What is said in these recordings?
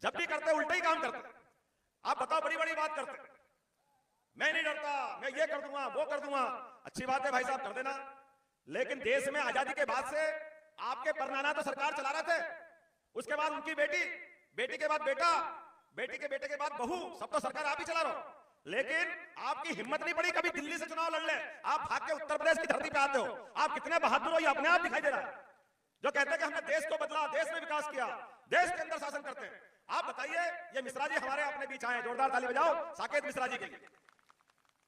जब भी करते उल्टा ही काम करते। आप बताओ, बड़ी बड़ी बात करते, मैं नहीं डरता, मैं ये कर दूंगा, वो कर दूंगा। अच्छी बात है भाई साहब, कर देना, लेकिन देश में आजादी के बाद से आपके परनाना तो सरकार चला रहे थे, उसके बाद उनकी बेटी, बेटी के बाद बेटा, बेटी के बेटे के बाद बहू, सब तो सरकार आप ही चला रहे हो। लेकिन आपकी हिम्मत नहीं पड़ी कभी दिल्ली से चुनाव लड़ ले, आप भाग के उत्तर प्रदेश की धरती पे आते हो। आप कितने बहादुर हो ये अपने आप दिखाई दे रहा है, जो कहते हैं कि हमने देश को बदला, देश में विकास किया, देश के अंदर शासन करते हैं। आप बताइए, ये मिश्रा जी हमारे अपने बीच आए, जोरदार ताली बजाओ साकेत मिश्रा जी के लिए।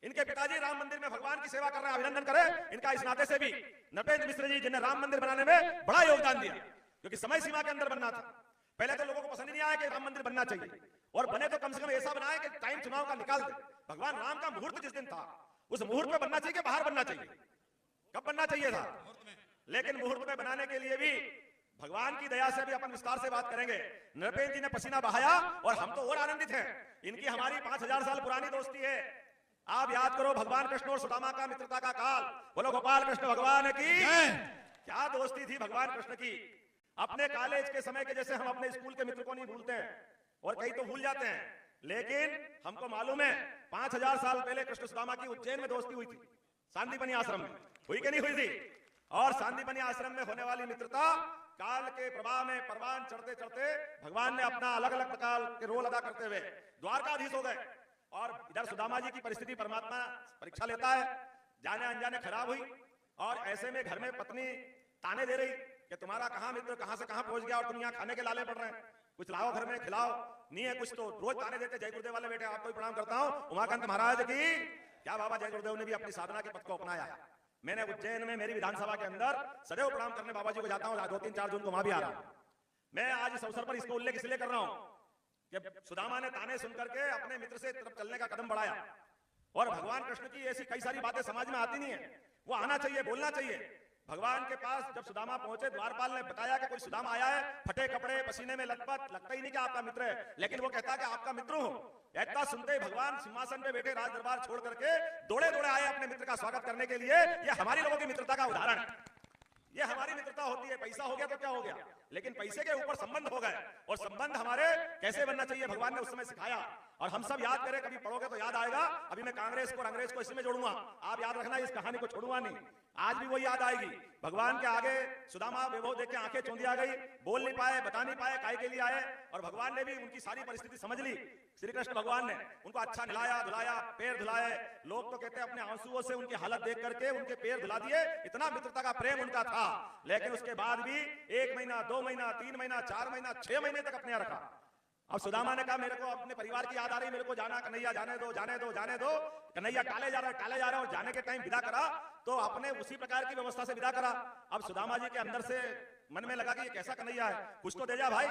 इनके पिताजी राम मंदिर में भगवान की सेवा कर रहे हैं, अभिनंदन करें इनका इस नाते से भी। नृपेंद्र मिश्र जी जिन्हें राम मंदिर बनाने में बड़ा योगदान दिया, क्योंकि समय सीमा के अंदर बनना था। पहले तो लोगों को पसंद ही नहीं आया कि राम मंदिर बनना चाहिए, और बने तो कम से कम ऐसा बनाए कि टाइम चुनाव का निकाल दे। भगवान राम का मुहूर्त जिस दिन था, उस मुहूर्त में बनना चाहिए कि बाहर बनना चाहिए? कब बनना चाहिए था? लेकिन मुहूर्त में बनाने के लिए भी भगवान की दया से भी अपन विस्तार से बात करेंगे। नृपेंद्र जी ने पसीना बहाया और हम तो और आनंदित हैं। इनकी हमारी 5000 साल पुरानी दोस्ती है। आप याद करो भगवान कृष्ण और सुदामा का मित्रता का काल। बोलो गोपाल कृष्ण भगवान की। क्या दोस्ती थी भगवान कृष्ण की। अपने कॉलेज के समय के जैसे हम अपने स्कूल के मित्र को नहीं भूलते हैं, और कई तो भूल जाते हैं, लेकिन हमको मालूम है 5000 साल पहले कृष्ण सुदामा की उज्जैन में दोस्ती हुई थी, सांदीपनि आश्रम में। हुई कि नहीं हुई थी? और सांदीपनि आश्रम में होने वाली मित्रता काल के प्रवाह में परवान चढ़ते चढ़ते भगवान ने अपना अलग अलग प्रकार के रोल अदा करते हुए द्वारकाधीश हो गए। और इधर सुदामा जी की परिस्थिति परमात्मा परीक्षा लेता है, जाने अनजाने खराब हुई, और ऐसे में घर में पत्नी ताने दे रही कि तुम्हारा कहां मित्र कहां से कहां पहुंच गया, और तुम यहाँ खाने के लाले पड़ रहे हैं, कुछ लाओ घर में खिलाओ। नहीं है कुछ तो रोज ताने देते। जय गुरुदेव वाले बेटे आपको भी प्रणाम करता हूं, उमाकांत महाराज की। क्या बाबा जय गुरुदेव ने भी अपनी साधना के पथ को अपनाया। मैंने उज्जैन में मेरी विधानसभा के अंदर सदैव प्रणाम करने बाबा जी को जाता हूँ, 2-3-4 जून को वहां भी आ रहा हूं। मैं आज इस अवसर पर इसको उल्लेख इसलिए कर रहा हूं कि सुदामा ने ताने सुन करके अपने मित्र से तरफ चलने का कदम बढ़ाया, और भगवान कृष्ण की ऐसी कई सारी बातें समाज में आती नहीं है, वो आना चाहिए, बोलना चाहिए। भगवान के पास जब सुदामा पहुंचे, द्वारपाल ने बताया कि कोई सुदामा आया है, फटे कपड़े, पसीने में लथपथ, लगता ही नहीं कि आपका मित्र है, लेकिन वो कहता कि आपका मित्र हूं। इतना सुनते ही भगवान सिंहासन पे बैठे राज दरबार छोड़ करके दौड़े दौड़े आए अपने मित्र का स्वागत करने के लिए। ये हमारी लोगों की मित्रता का उदाहरण है। ये हमारी मित्रता होती है। पैसा हो गया तो क्या हो गया, लेकिन पैसे के ऊपर संबंध हो गए, और संबंध हमारे कैसे बनना चाहिए भगवान ने उस समय सिखाया। और हम सब याद करें, कभी पढ़ोगे तो याद आएगा। अभी मैं कांग्रेस को और अंग्रेज को इसमें जोड़ूंगा, आप याद रखना, इस कहानी को छोड़ूंगा नहीं। आज भी वही याद आएगी। भगवान के आगे सुदामा वैभव देख के आंखें चौंधी आ गई, बोल नहीं पाए, बता नहीं पाए काहे के लिए आए, और भगवान ने भी उनकी सारी परिस्थिति समझ ली। श्री कृष्ण भगवान ने उनको अच्छा नहलाया धुलाया, पैर धुलाए। लोग तो कहते हैं अपने आंसुओं से उनकी हालत देख करके उनके पैर धुला दिए, इतना मित्रता का प्रेम उनका था। लेकिन उसके बाद भी 1 महीना, 2 महीना, 3 महीना, 4 महीना, 6 महीने तक अपने यहाँ रखा। अब सुदामा ने कहा मेरे को अपने परिवार की याद आ रही, मेरे को जाना, कन्हैया जाने दो, जाने दो, जाने दो। कन्हैया टाले जा रहा है, और जाने के टाइम विदा करा तो अपने उसी प्रकार की व्यवस्था से विदा करा। अब सुदामा जी के अंदर से मन में लगा कि ये कैसा कन्हैया है, कुछ तो दे जा भाई,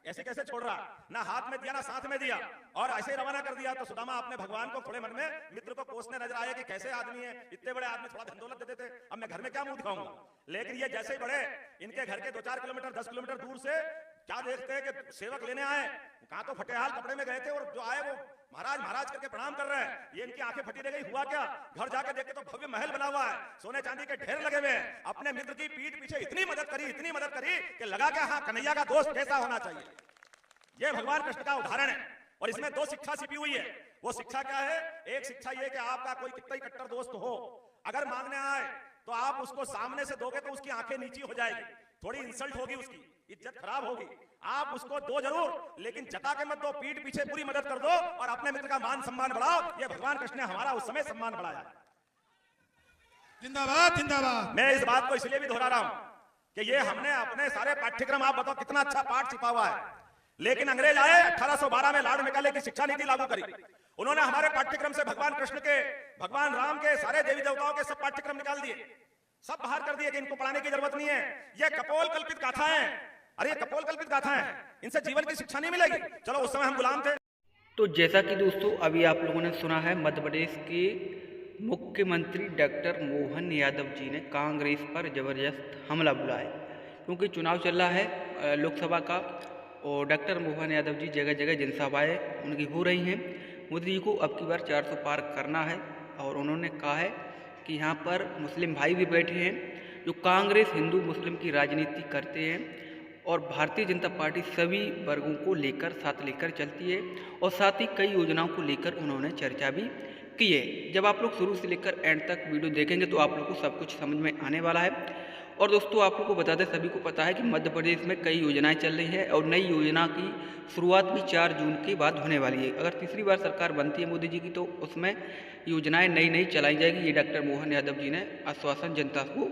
ऐसे कैसे छोड़ रहा, ना हाथ में दिया ना साथ में दिया, और ऐसे रवाना कर दिया। तो सुदामा अपने भगवान को थोड़े मन में मित्र को कोसने नजर आए कि कैसे आदमी है, इतने बड़े आदमी थोड़ा धन दौलत दे देते, अब मैं घर में क्या मुंह दिखाऊंगा। लेकिन ये जैसे ही बढ़े, इनके घर के 2-4 किलोमीटर 10 किलोमीटर दूर से क्या देखते हैं कि सेवक लेने आए, कहां तो फटेहाल कपड़े में गए थे, और जो आए वो महाराज महाराज करके प्रणाम कर रहे हैं। ये इनकी आंखें फटी रह गई, हुआ क्या। घर जाके देखते तो भव्य महल बना हुआ है, सोने चांदी के ढेर लगे हुए हैं। अपने मित्र की पीठ पीछे इतनी मदद करी कि लगा कि हाँ कन्हैया का दोस्त कैसा होना चाहिए। ये भगवान कृष्ण का उदाहरण है, और इसमें 2 शिक्षा छिपी हुई है। वो शिक्षा क्या है? एक शिक्षा ये कि आपका कोई कितना ही कट्टर दोस्त हो, अगर मांगने आए तो आप उसको सामने से दोगे तो उसकी आंखें नीची हो जाएगी, थोड़ी इंसल्ट होगी, उसकी इज्जत खराब होगी। आप उसको दो जरूर, लेकिन जता के मत दो, पीठ पीछे पूरी मदद कर दो, और अपने मित्र का मान सम्मान बढ़ाओ। ये भगवान कृष्ण ने हमारा उस समय सम्मान बढ़ाया। जिंदाबाद जिंदाबाद। मैं इस बात को इसलिए भी दोहरा रहा हूं कि ये हमने अपने सारे पाठ्यक्रम, आप बताओ कितना अच्छा पाठ छिपा हुआ है, लेकिन अंग्रेज आए 1812 में लॉर्ड मैकाले की शिक्षा नीति लागू करी। उन्होंने हमारे पाठ्यक्रम से भगवान कृष्ण के, भगवान राम के, सारे देवी देवताओं के सब पाठ्यक्रम निकाल दिए, सब बाहर कर दिए कि इनको पढ़ाने की जरूरत नहीं है। ये कपोल कल्पित गाथाएं, अरे ये कपोल कल्पित गाथाएं, इनसे जीवन की शिक्षा नहीं मिलेगी। चलो उस समय हम गुलाम थे। तो जैसा कि दोस्तों अभी आप लोगों ने सुना है, मध्य प्रदेश के मुख्यमंत्री डॉक्टर मोहन यादव जी ने कांग्रेस पर जबरदस्त हमला बुलाया, क्योंकि चुनाव चल रहा है लोकसभा का, और डॉक्टर मोहन यादव जी जगह जगह जनसभाएँ उनकी हो रही हैं। मोदी जी को अब की बार 400 पार करना है, और उन्होंने कहा है कि यहाँ पर मुस्लिम भाई भी बैठे हैं जो कांग्रेस हिंदू मुस्लिम की राजनीति करते हैं, और भारतीय जनता पार्टी सभी वर्गों को लेकर साथ लेकर चलती है और साथ ही कई योजनाओं को लेकर उन्होंने चर्चा भी की है। जब आप लोग शुरू से लेकर एंड तक वीडियो देखेंगे तो आप लोग को सब कुछ समझ में आने वाला है। और दोस्तों आप लोग को बता दें, सभी को पता है कि मध्य प्रदेश में कई योजनाएं चल रही है और नई योजना की शुरुआत भी 4 जून के बाद होने वाली है। अगर तीसरी बार सरकार बनती है मोदी जी की तो उसमें योजनाएं नई नई चलाई जाएगी। ये डॉक्टर मोहन यादव जी ने आश्वासन जनता को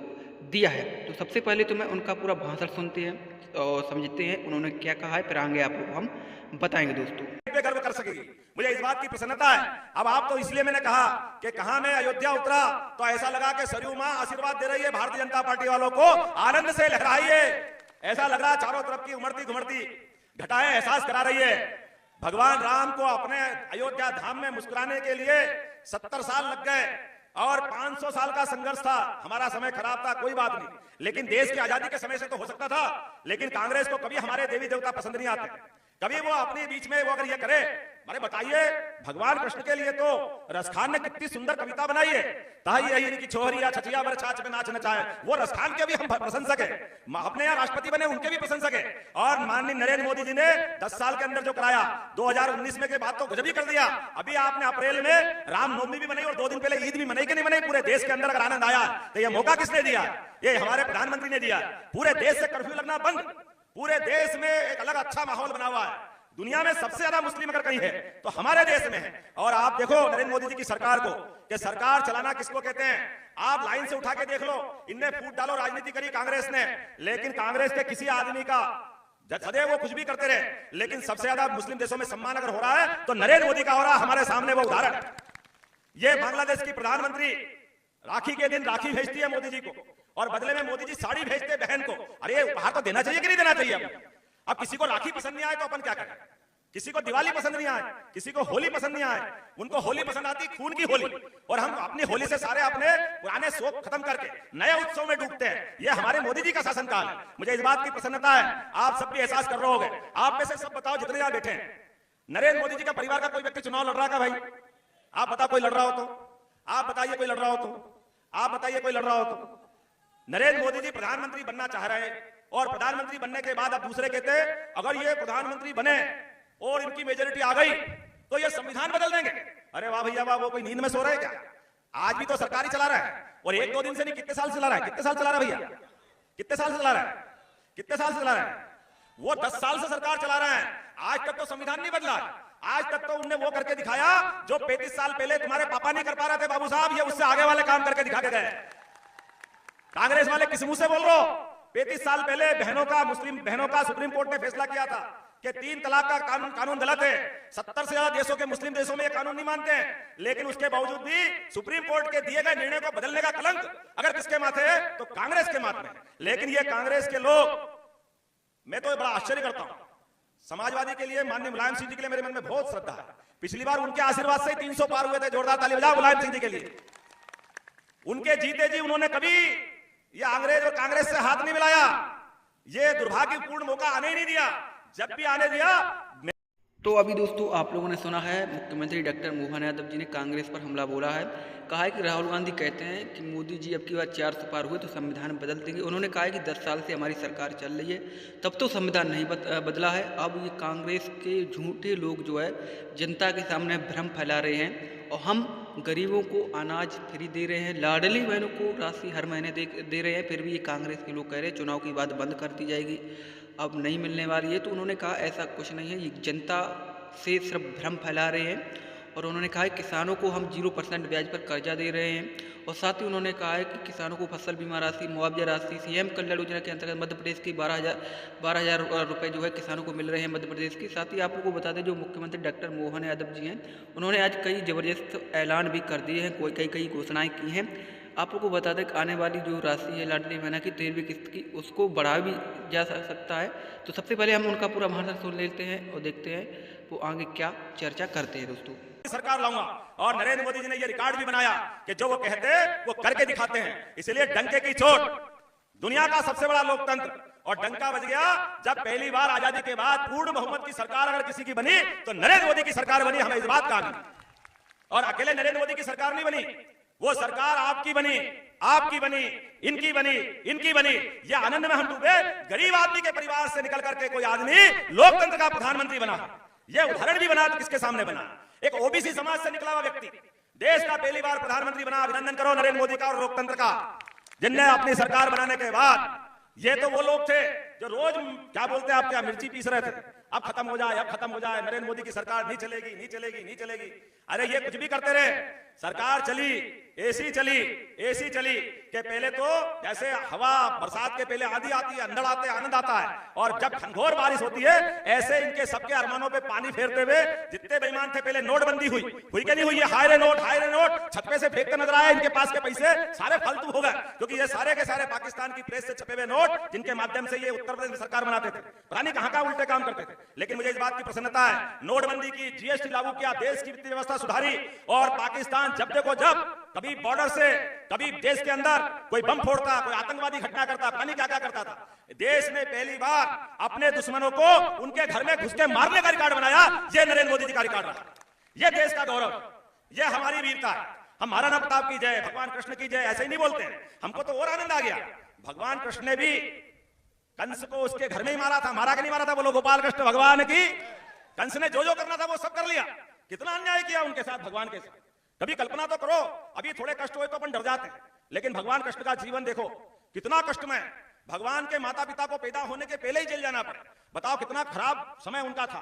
दिया है। तो सबसे पहले तो मैं उनका पूरा भाषण सुनते हैं और समझते हैं उन्होंने क्या कहा है, फिर आगे आप लोग हम बताएंगे दोस्तों। पे गर्व कर सकेगी, मुझे इस बात की प्रसन्नता है। अब आप तो इसलिए मैंने कहा कि कहां मैं अयोध्या उतरा तो ऐसा लगा कि सरयू मां आशीर्वाद दे रही है भारतीय जनता पार्टी वालों को, आनंद से लहराइए। ऐसा लग रहा चारों तरफ की उमड़ती घुमड़ती घटाएं एहसास करा रही है। भगवान राम को अपने अयोध्या धाम में मुस्कुराने के लिए 70 साल लग गए और 500 साल का संघर्ष था। हमारा समय खराब था, कोई बात नहीं, लेकिन देश की आजादी के समय से तो हो सकता था। लेकिन कांग्रेस को कभी हमारे देवी देवता पसंद नहीं आते, कभी वो अपने बीच में वो अगर ये करे। अरे बताइए, भगवान कृष्ण के लिए तो रसखान ने कितनी सुंदर कविता बनाई है, ताई अहिर की छोहरिया छठिया बर छाछ में नाच नचाए। वो रसखान के भी हम प्रशंसक है, अपने यहाँ राष्ट्रपति बने उनके भी प्रशंसक है। और माननीय नरेंद्र मोदी जी ने 10 साल के अंदर जो कराया 2019 में के बाद तो गजब ही कर दिया। अभी आपने अप्रैल में रामनवमी भी मनाई और 2 दिन पहले ईद भी मनाई कि नहीं मनाई। पूरे देश के अंदर अगर आनंद आया तो ये मौका किसने दिया? ये हमारे प्रधानमंत्री ने दिया। पूरे देश से कर्फ्यू लगना बंद, पूरे देश में एक अलग अच्छा माहौल बना हुआ है। दुनिया में सबसे ज्यादा मुस्लिम अगर कहीं है तो हमारे देश में है। और आप देखो नरेंद्र मोदी जी की सरकार को, कि सरकार चलाना किसको कहते हैं। आप लाइन से उठा के देख लो, इनने फूट डालो राजनीति करी कांग्रेस ने, लेकिन कांग्रेस के किसी आदमी का सदैव वो कुछ भी करते रहे, लेकिन सबसे ज्यादा मुस्लिम देशों में सम्मान अगर हो रहा है तो नरेंद्र मोदी का हो रहा है। हमारे सामने वो उदाहरण, ये बांग्लादेश की प्रधानमंत्री राखी के दिन राखी भेजती है मोदी जी को और बदले में मोदी जी साड़ी भेजते बहन को। अरे उपहार तो देना चाहिए कि नहीं देना चाहिए? अब किसी को राखी पसंद नहीं आए तो अपन क्या करें? किसी को दिवाली पसंद नहीं आए, किसी को होली पसंद नहीं आए, उनको होली पसंद आती खून की होली, और हम अपनी होली से सारे अपने पुराने शोक खत्म करके नए उत्सव में डूबते हैं। ये हमारे मोदी जी का शासनकाल है। मुझे इस बात की प्रसन्नता है, आप सब भी एहसास कर रहे होंगे। आप में से सब बताओ जितने यहाँ बैठे हैं, नरेंद्र मोदी जी का परिवार का कोई व्यक्ति चुनाव लड़ रहा है भाई? आप बताओ कोई लड़ रहा हो तो आप बताइए, कोई लड़ रहा हो तो आप बताइए, कोई लड़ रहा हो तो। नरेंद्र मोदी जी प्रधानमंत्री बनना चाह रहे हैं और प्रधानमंत्री बनने के बाद अब दूसरे कहते हैं अगर ये प्रधानमंत्री बने और इनकी मेजोरिटी आ गई तो ये संविधान बदल देंगे। अरे वाह भैया वाह, वो कोई नींद में सो रहे हैं क्या? आज भी तो सरकार ही चला रहा है, और 1-2 दिन से नहीं, कितने साल से चला रहा है? कितने साल चला रहा है भैया? कितने साल से चला रहा है? कितने साल से चला रहा है? वो 10 साल से सरकार चला रहा है। आज तक तो संविधान नहीं बदला। आज तक तो उनने वो करके दिखाया जो 35 साल पहले तुम्हारे पापा नहीं कर पा रहे थे बाबू साहब, ये उससे आगे वाले काम करके दिखा के गए। कांग्रेस वाले किस मुंह से बोल रहे हो? 35 साल पहले बहनों का, मुस्लिम बहनों का सुप्रीम कोर्ट ने फैसला किया था कि 3 तलाक का कानून गलत है। 70 से ज्यादा देशों के मुस्लिम देशों में ये कानून नहीं मानते हैं, लेकिन उसके बावजूद भी सुप्रीम कोर्ट के दिए गए निर्णय को बदलने का कलंक अगर किसके माथे है तो कांग्रेस के माथे है। लेकिन ये कांग्रेस के लोग, मैं तो बड़ा आश्चर्य करता हूं, समाजवादी के लिए माननीय मुलायम सिंह जी के लिए मेरे मन में बहुत श्रद्धा है। पिछली बार उनके आशीर्वाद से 300 पार हुए थे। जोरदार ताली बजाओ मुलायम सिंह जी के लिए। उनके जीते जी उन्होंने कभी ये अंग्रेज और कांग्रेस से हाथ नहीं मिलाया, ये दुर्भाग्यपूर्ण मौका आने ही नहीं दिया। जब भी आने दिया। तो अभी दोस्तों आप लोगों ने सुना है मुख्यमंत्री डॉक्टर मोहन यादव जी ने कांग्रेस पर हमला बोला है। कहा है कि राहुल गांधी कहते हैं कि मोदी जी अब की बार 400 पार हुए तो संविधान बदल देंगे। उन्होंने कहा है कि 10 साल से हमारी सरकार चल रही है, तब तो संविधान नहीं बदला है। अब ये कांग्रेस के झूठे लोग जो है जनता के सामने भ्रम फैला रहे हैं और हम गरीबों को अनाज फ्री दे रहे हैं, लाडली बहनों को राशि हर महीने दे रहे हैं, फिर भी ये कांग्रेस के लोग कह रहे हैं चुनाव के बाद बंद कर दी जाएगी, अब नहीं मिलने वाली है। तो उन्होंने कहा ऐसा कुछ नहीं है, ये जनता से सिर्फ भ्रम फैला रहे हैं। और उन्होंने कहा है किसानों को हम 0% ब्याज पर कर्जा दे रहे हैं। और साथ ही उन्होंने कहा है कि किसानों को फसल बीमा राशि, मुआवजा राशि, सीएम कल्याण योजना के अंतर्गत मध्य प्रदेश की 12,000 रुपये जो है किसानों को मिल रहे हैं मध्य प्रदेश की। साथ ही आप लोगों को बता दें जो मुख्यमंत्री डॉक्टर मोहन यादव जी हैं, उन्होंने आज कई ज़बरदस्त ऐलान भी कर दिए हैं, कई घोषणाएँ की हैं। आप लोग को बता दें कि आने वाली जो राशि है लाडली बहना की 13वीं किस्त की, उसको बढ़ा भी जा सकता है। तो सबसे पहले हम उनका पूरा भाषण सुन लेते हैं और देखते हैं वो आगे क्या चर्चा करते हैं। दोस्तों सरकार लाऊंगा, और नरेंद्र मोदी जी ने ये रिकॉर्ड भी बनाया कि जो वो कहते हैं वो करके दिखाते हैं। इसलिए डंके की चोट, दुनिया का सबसे बड़ा लोकतंत्र, और डंका बज गया जब पहली बार आजादी के बाद पूर्ण बहुमत की सरकार अगर किसी की बनी तो नरेंद्र मोदी की सरकार बनी। हमें इस बात का नहीं, और अकेले नरेंद्र मोदी की सरकार नहीं बनी, वो सरकार आपकी बनी, आपकी बनी, इनकी बनी, इनकी बनी, ये आनंद में हम डूबे। गरीब आदमी के परिवार से निकल करके कोई आदमी लोकतंत्र का प्रधानमंत्री बना, ये उदाहरण भी बना तो किसके सामने बना? एक ओबीसी समाज से निकला हुआ व्यक्ति देश का पहली बार प्रधानमंत्री बना। अभिनंदन करो नरेंद्र मोदी का और लोकतंत्र का, जिनने अपनी सरकार बनाने के बाद, ये तो वो लोग थे जो रोज क्या बोलते हैं आपके यहाँ मिर्ची पीस रहे थे, अब खत्म हो जाए, अब खत्म हो जाए, नरेंद्र मोदी की सरकार नहीं चलेगी, नहीं चलेगी, नहीं चलेगी। अरे ये कुछ भी करते रहे, सरकार चली, एसी चली, एसी चली के पहले तो जैसे हवा बरसात के पहले आंधी आती है, अंधड़ आते, आनंद आता है, और जब घनघोर बारिश होती है ऐसे इनके सबके अरमानों पे पानी फेरते हुए जितने बेईमान थे, पहले नोटबंदी हुई कि नहीं हुई, ये हाय रे नोट छत पे से फेंकते नजर आए, इनके पास के पैसे सारे फालतू हो गए, क्योंकि ये सारे के सारे पाकिस्तान की प्रेस से छपे हुए नोट जिनके माध्यम से ये उत्तर प्रदेश में सरकार बनाते थे, पता नहीं कहां उल्टे काम करते थे। लेकिन मुझे इस बात की प्रसन्नता है, नोटबंदी की, जीएसटी लागू किया, देश की वित्तीय व्यवस्था सुधारी, और पाकिस्तान जब देखो जब कभी बॉर्डर से, कभी देश के अंदर कोई बम फोड़ता, कोई आतंकवादी घटना करता, पानी क्या क्या करता था, देश ने पहली बार अपने दुश्मनों को उनके घर में घुस के मारने का रिकॉर्ड बनाया। ये नरेंद्र मोदी जी का रिकॉर्ड रहा, ये देश का गौरव, ये हमारी वीरता है। हम महाराणा प्रताप की जय, भगवान कृष्ण की जय ऐसे ही नहीं बोलते हैं, हमको तो और आनंद आ गया। भगवान कृष्ण ने भी कंस को उसके घर में ही मारा था, मारा कि नहीं मारा था? बोलो गोपाल कृष्ण भगवान की। कंस ने जो जो करना था वो सब कर लिया, कितना अन्याय किया उनके साथ, भगवान के साथ। कभी कल्पना तो करो, अभी थोड़े कष्ट हुए तो अपन डर जाते हैं, लेकिन भगवान कृष्ण का जीवन देखो कितना कष्टमय। भगवान के माता पिता को पैदा होने के पहले ही जेल जाना पड़े, बताओ कितना खराब समय उनका था।